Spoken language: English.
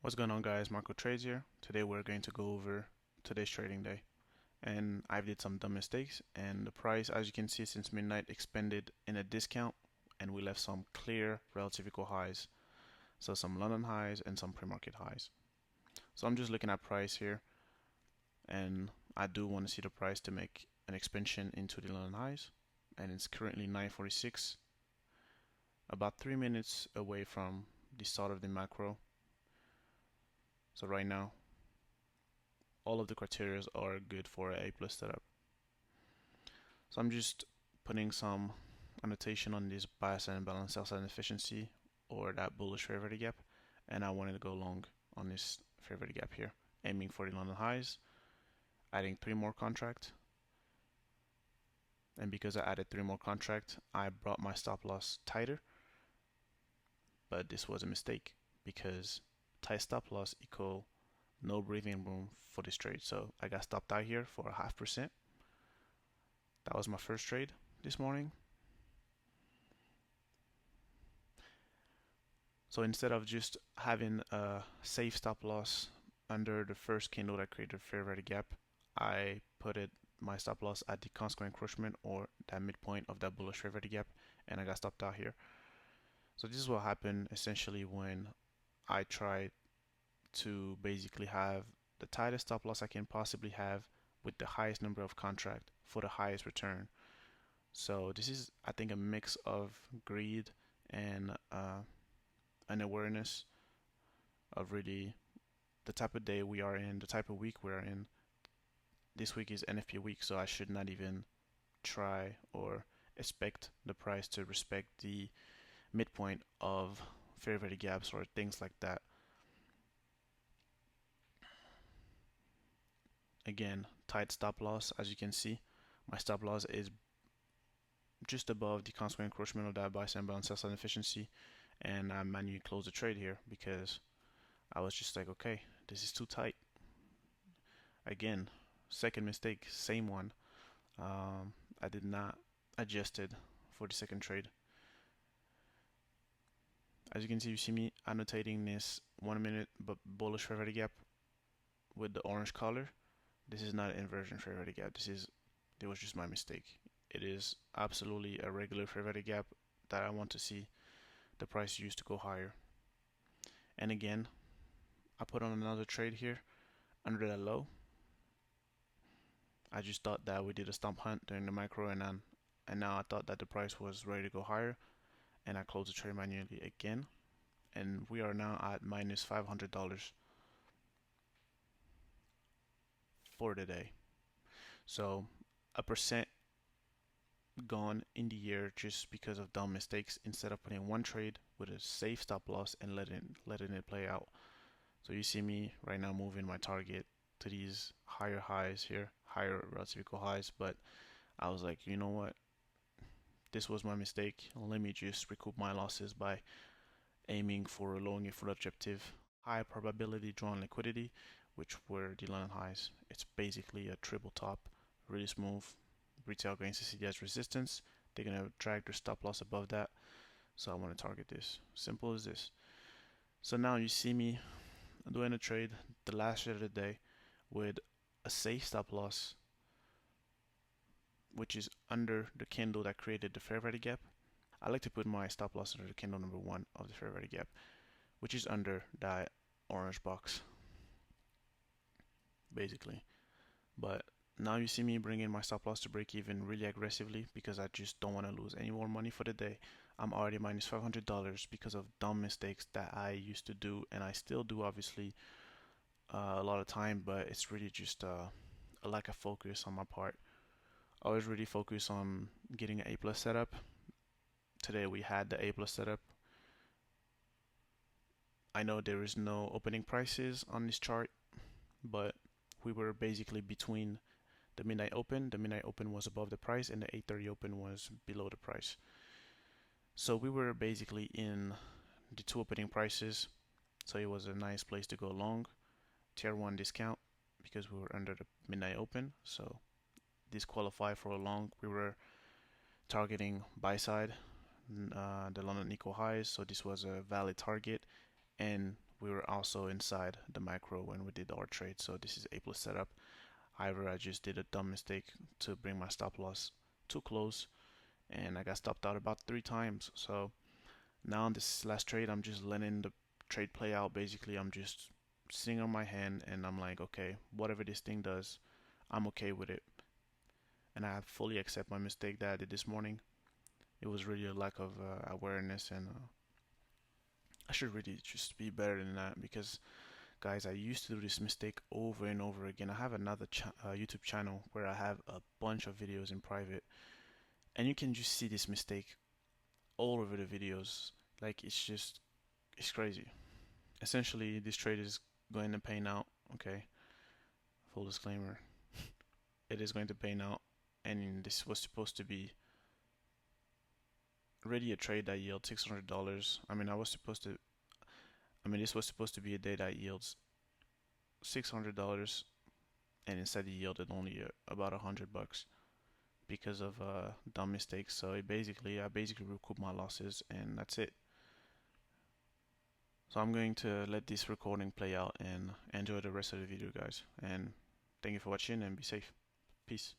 What's going on, guys? Marco Trades here. Today we're going to go over today's trading day, and I did some dumb mistakes, and the price, as you can see, since midnight expanded in a discount, and we left some clear relative equal highs, so some London highs and some pre-market highs. So I'm just looking at price here, and I do want to see the price to make an expansion into the London highs, and it's currently 9:46, about 3 minutes away from the start of the macro. So right now, all of the criteria are good for a plus setup. So I'm just putting some annotation on this buy side and balance, sell side inefficiency, or that bullish fair value gap, and I wanted to go long on this fair value gap here, aiming for the London highs, adding 3 more contracts. And because I added 3 more contracts, I brought my stop loss tighter, but this was a mistake because tight stop loss equal no breathing room for this trade. So I got stopped out here for a 0.5%. That was my first trade this morning. So instead of just having a safe stop loss under the first candle that created a fair value gap, I put my stop loss at the consequent encroachment, or that midpoint of that bullish fair value gap, and I got stopped out here. So this is what happened essentially when I tried to basically have the tightest stop loss I can possibly have with the highest number of contract for the highest return. So this is, I think, a mix of greed and an awareness of really the type of day we are in, the type of week we are in. This week is NFP week, so I should not even try or expect the price to respect the midpoint of fair value gaps or things like that. Again, tight stop loss. As you can see, my stop loss is just above the consequent encroachment of that buy side balance sell side efficiency, and I manually closed the trade here because I was just like, okay, this is too tight. Again, second mistake, same one. I did not adjust it for the second trade. As you can see, you see me annotating this 1 minute bullish fair value gap with the orange color. This is not an inversion fair value gap. It was just my mistake. It is absolutely a regular fair value gap that I want to see the price used to go higher. And again, I put on another trade here under that low. I just thought that we did a stomp hunt during the micro, and now I thought that the price was ready to go higher, and I closed the trade manually again, and we are now at minus $500 for the day. So a percent gone in the year just because of dumb mistakes instead of putting one trade with a safe stop loss and letting it play out. So you see me right now moving my target to these higher highs here, higher relative equal highs, but I was like, you know what? This was my mistake. Let me just recoup my losses by aiming for a long and full objective, high probability drawn liquidity, which were the London highs. It's basically a triple top, really smooth. Retail going to see that as resistance. They're gonna drag their stop loss above that, so I want to target this. Simple as this. So now you see me doing a trade, the last trade of the day, with a safe stop loss, which is under the candle that created the fair value gap. I like to put my stop loss under the candle number 1 of the fair value gap, which is under that orange box, basically. But now you see me bringing my stop loss to break even really aggressively because I just don't want to lose any more money for the day. I'm already minus $500 because of dumb mistakes that I used to do, and I still do, obviously, a lot of time, but it's really just a lack of focus on my part. I was really focused on getting an A plus setup. Today we had the A plus setup. I know there is no opening prices on this chart, but we were basically between the midnight open. The midnight open was above the price, and the 8:30 open was below the price. So we were basically in the 2 opening prices. So it was a nice place to go long. Tier 1 discount because we were under the midnight open. So this qualified for a long. We were targeting buy side, the London equal highs. So this was a valid target, and we were also inside the macro when we did our trade, so this is A plus setup. However, I just did a dumb mistake to bring my stop loss too close, and I got stopped out about 3 times. So now in this last trade, I'm just letting the trade play out. Basically, I'm just sitting on my hand, and I'm like, okay, whatever this thing does, I'm okay with it. And I fully accept my mistake that I did this morning. It was really a lack of awareness, and I should really just be better than that, because guys, I used to do this mistake over and over again. I have another YouTube channel where I have a bunch of videos in private, and you can just see this mistake all over the videos. Like, it's crazy. Essentially, this trade is going to pan out. Okay, full disclaimer, it is going to pan out, and this was supposed to be really a trade that yields $600. This was supposed to be a day that yields $600, and instead it yielded only about $100 because of dumb mistakes. So I basically recouped my losses, and that's it. So I'm going to let this recording play out and enjoy the rest of the video, guys. And thank you for watching, and be safe. Peace.